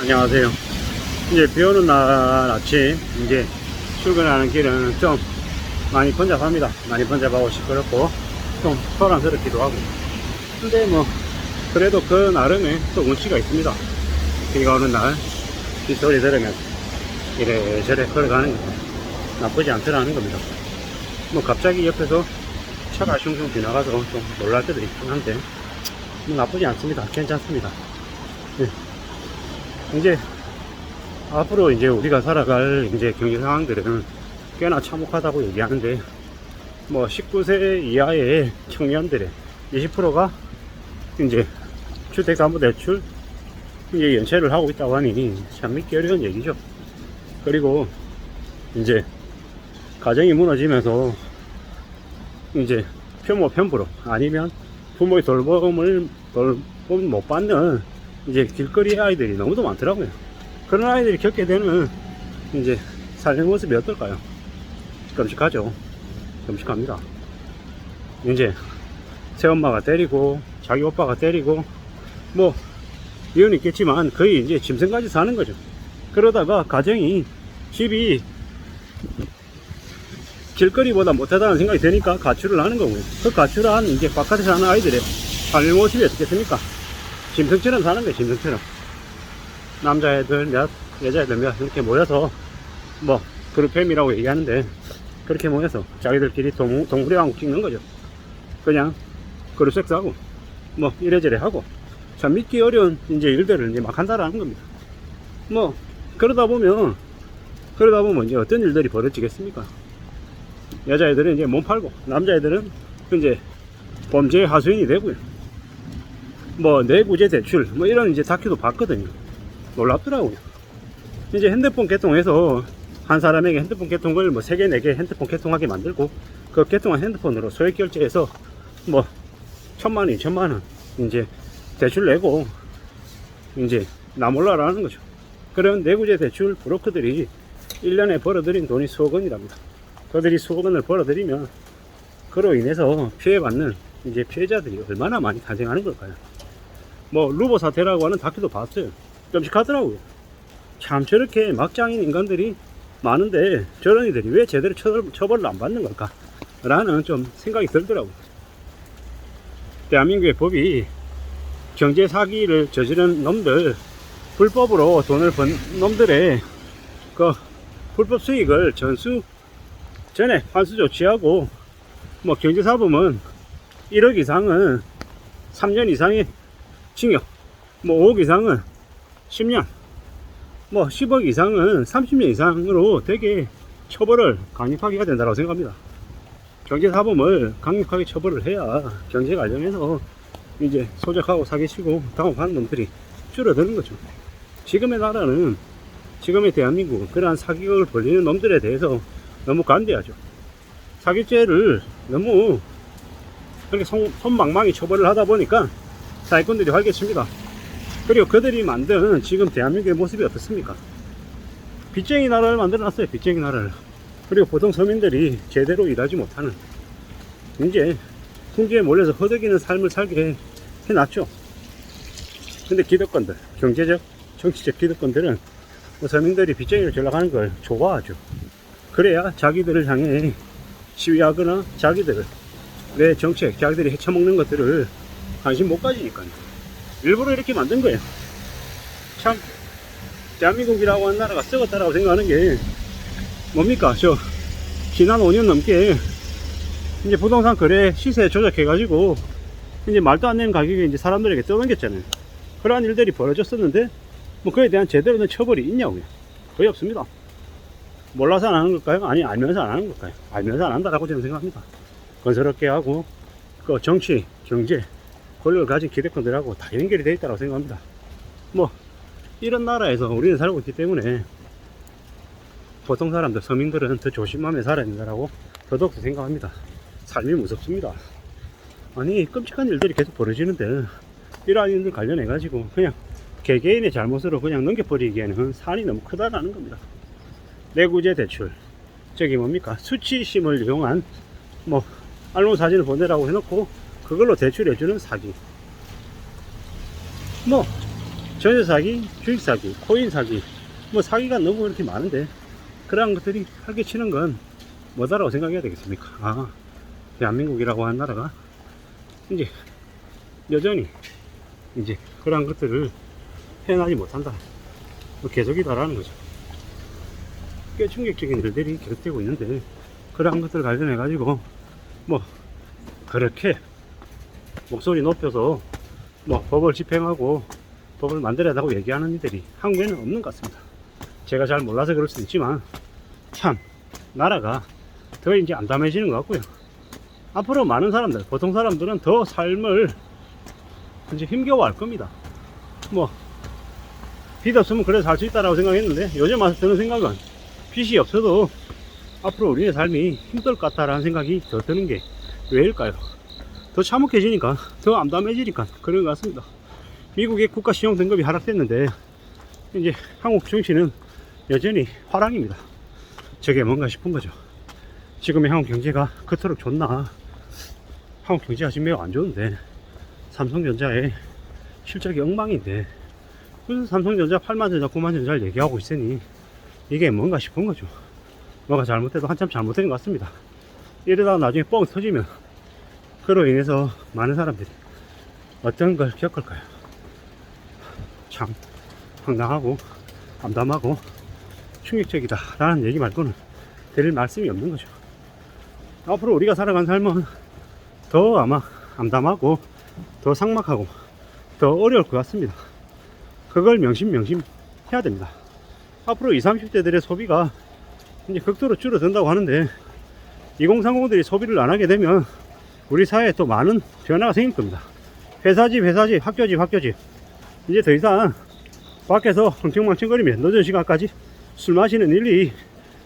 안녕하세요. 이제 비 오는 날 아침, 이제 출근하는 길은 좀 많이 번잡합니다. 많이 번잡하고 시끄럽고, 좀 소란스럽기도 하고. 근데 뭐, 그래도 그 나름의 또 운치가 있습니다. 비가 오는 날, 비 소리 들으면 이래저래 걸어가는 게 나쁘지 않더라는 겁니다. 뭐, 갑자기 옆에서 차가 슝슝 지나가서 좀 놀랄 때도 있긴 한데, 뭐 나쁘지 않습니다. 괜찮습니다. 네. 이제 앞으로 이제 우리가 살아갈 이제 경제 상황들은 꽤나 참혹하다고 얘기하는데, 뭐 19세 이하의 청년들의 20%가 이제 주택담보대출 이제 연체를 하고 있다고 하니 참 믿기 어려운 얘기죠. 그리고 이제 가정이 무너지면서 이제 편모 편부로 아니면 부모의 돌봄을 못 받는 이제 길거리 아이들이 너무도 많더라고요. 그런 아이들이 겪게 되는 이제 삶의 모습이 어떨까요? 끔찍하죠. 끔찍합니다. 이제 새엄마가 때리고 자기 오빠가 때리고 뭐 이유는 있겠지만 거의 이제 짐승까지 사는 거죠. 그러다가 가정이 집이 길거리보다 못하다는 생각이 드니까 가출을 하는 거고요. 그 가출한 이제 바깥에 사는 아이들의 삶의 모습이 어떻겠습니까? 짐승처럼 사는 거예요. 짐승처럼. 남자애들 몇, 여자애들 몇 이렇게 모여서 뭐 그룹팸이라고 얘기하는데, 그렇게 모여서 자기들끼리 동부리왕국 찍는 거죠. 그냥 그룹 섹스하고 뭐 이래저래 하고 참 믿기 어려운 이제 일들을 이제 막 한다라는 겁니다. 뭐 그러다 보면 이제 어떤 일들이 벌어지겠습니까? 여자애들은 이제 몸 팔고 남자애들은 이제 범죄의 하수인이 되고요. 뭐 내구제 대출 뭐 이런 이제 다큐도 봤거든요. 놀랍더라고요. 이제 핸드폰 개통해서 한 사람에게 핸드폰 개통을 뭐 3개 4개 핸드폰 개통하게 만들고, 그 개통한 핸드폰으로 소액 결제해서 뭐 1000만원 2000만원 이제 대출 내고 이제 나몰라라는 거죠. 그런 내구제 대출 브로커들이 1년에 벌어들인 돈이 수억 원이랍니다. 그들이 수억 원을 벌어들이면 그로 인해서 피해받는 이제 피해자들이 얼마나 많이 탄생하는 걸까요? 뭐 루보 사태라고 하는 다큐도 봤어요. 끔찍하더라고요. 참 저렇게 막장인 인간들이 많은데 저런 이들이 왜 제대로 처벌을 안 받는 걸까 라는 좀 생각이 들더라고요. 대한민국의 법이 경제 사기를 저지른 놈들, 불법으로 돈을 번 놈들의 그 불법 수익을 전수 전에 환수 조치하고, 뭐 경제사범은 1억 이상은 3년 이상의 징역, 뭐 5억 이상은 10년, 뭐 10억 이상은 30년 이상으로 되게 처벌을 강력하게 해야 된다고 생각합니다. 경제사범을 강력하게 처벌을 해야 경제 관련해서 이제 소작하고 사기치고 당혹하는 놈들이 줄어드는 거죠. 지금의 나라는, 지금의 대한민국은 그러한 사기극을 벌리는 놈들에 대해서 너무 관대하죠. 사기죄를 너무 그렇게 손망망이 처벌을 하다 보니까 사기꾼들이 활개칩니다. 그리고 그들이 만든 지금 대한민국의 모습이 어떻습니까? 빚쟁이 나라를 만들어 놨어요. 빚쟁이 나라를. 그리고 보통 서민들이 제대로 일하지 못하는, 이제 풍지에 몰려서 허덕이는 삶을 살게 해놨죠. 근데 기득권들, 경제적 정치적 기득권들은 뭐 서민들이 빚쟁이를 전락하는 걸 좋아하죠. 그래야 자기들을 향해 시위하거나 자기들을, 내 정책, 자기들이 헤쳐먹는 것들을 관심 못 가지니까요. 일부러 이렇게 만든 거예요. 참 대한민국이라고 하는 나라가 썩었다라고 생각하는 게 뭡니까? 저 지난 5년 넘게 이제 부동산 거래 시세 조작해가지고 이제 말도 안 되는 가격에 이제 사람들에게 떠넘겼잖아요. 그러한 일들이 벌어졌었는데 뭐 그에 대한 제대로 된 처벌이 있냐고요? 거의 없습니다. 몰라서 안 하는 걸까요? 아니 알면서 안 하는 걸까요? 알면서 안 한다라고 저는 생각합니다. 건설업계 하고 그 정치, 경제, 권력을 가진 기득권들하고 다 연결이 되어 있다고 생각합니다. 뭐 이런 나라에서 우리는 살고 있기 때문에 보통 사람들, 서민들은 더 조심하며 살아야 된다라고 더더욱 생각합니다. 삶이 무섭습니다. 아니 끔찍한 일들이 계속 벌어지는데 이러한 일들 관련해 가지고 그냥 개개인의 잘못으로 그냥 넘겨버리기에는 산이 너무 크다라는 겁니다. 내구제 대출, 저기 뭡니까, 수치심을 이용한 뭐 알몸 사진을 보내라고 해놓고 그걸로 대출해주는 사기. 뭐 전세 사기, 주식 사기, 코인 사기, 뭐 사기가 너무 이렇게 많은데 그러한 것들이 활개치는 건 뭐다라고 생각해야 되겠습니까? 아, 대한민국이라고 하는 나라가 이제 여전히 이제 그러한 것들을 해나지 못한다. 뭐 계속이다라는 거죠. 꽤 충격적인 일들이 계속되고 있는데 그러한 것들 관련해 가지고 뭐 그렇게 목소리 높여서 뭐 법을 집행하고 법을 만들어야다고 얘기하는 이들이 한국에는 없는 것 같습니다. 제가 잘 몰라서 그럴 수도 있지만 참 나라가 더 이제 암담해지는 것 같고요. 앞으로 많은 사람들, 보통 사람들은 더 삶을 이제 힘겨워할 겁니다. 뭐 빚 없으면 그래 살 수 있다라고 생각했는데 요즘 와서 드는 생각은 빚이 없어도 앞으로 우리의 삶이 힘들 것 같다라는 생각이 더 드는 게 왜일까요? 더 참혹해지니까, 더 암담해지니까 그런 것 같습니다. 미국의 국가 신용 등급이 하락됐는데 이제 한국 증시는 여전히 화랑입니다. 저게 뭔가 싶은 거죠. 지금의 한국 경제가 그토록 좋나? 한국 경제가 지금 매우 안 좋은데 삼성전자의 실적이 엉망인데 무슨 삼성전자 8만전자 9만전자를 얘기하고 있으니 이게 뭔가 싶은 거죠. 뭐가 잘못돼도 한참 잘못된 것 같습니다. 이러다가 나중에 뻥 터지면 그로 인해서 많은 사람들이 어떤 걸 겪을까요? 참 황당하고 암담하고 충격적이다 라는 얘기 말고는 드릴 말씀이 없는 거죠. 앞으로 우리가 살아간 삶은 더 아마 암담하고 더 삭막하고 더 어려울 것 같습니다. 그걸 명심해야 됩니다. 앞으로 20, 30대들의 소비가 이제 극도로 줄어든다고 하는데 2030들이 소비를 안 하게 되면 우리 사회에 또 많은 변화가 생길 겁니다. 회사집, 학교집 이제 더 이상 밖에서 흥청망청거리며 늦은 시간까지 술 마시는 일이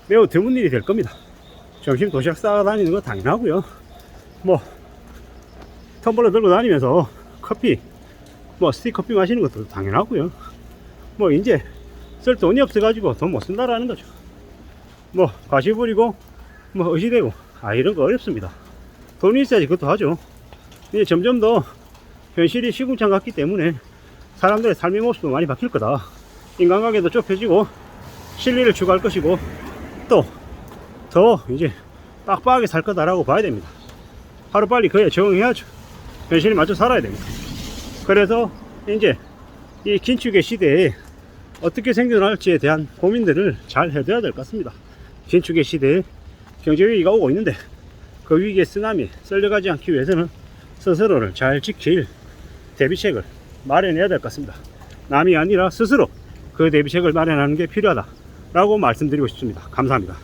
매우 드문 일이 될 겁니다. 점심 도시락 싸다니는 거 당연하고요. 뭐 텀블러 들고 다니면서 커피, 뭐 스틱커피 마시는 것도 당연하고요. 뭐 이제 쓸 돈이 없어가지고 돈 못 쓴다라는 거죠. 뭐 과시 부리고 뭐 의시되고 이런 거 어렵습니다. 돈이 있어야지 그것도 하죠. 이제 점점 더 현실이 시궁창 같기 때문에 사람들의 삶의 모습도 많이 바뀔 거다. 인간관계도 좁혀지고 실리를 추구할 것이고 또 더 이제 빡빡하게 살 거다라고 봐야 됩니다. 하루빨리 그에 적응해야죠. 현실에 맞춰 살아야 됩니다. 그래서 이제 이 긴축의 시대에 어떻게 생존할지에 대한 고민들을 잘 해둬야 될 것 같습니다. 긴축의 시대에 경제위기가 오고 있는데 그 위기의 쓰나미에 썰려가지 않기 위해서는 스스로를 잘 지킬 대비책을 마련해야 될 것 같습니다. 남이 아니라 스스로 그 대비책을 마련하는 게 필요하다라고 말씀드리고 싶습니다. 감사합니다.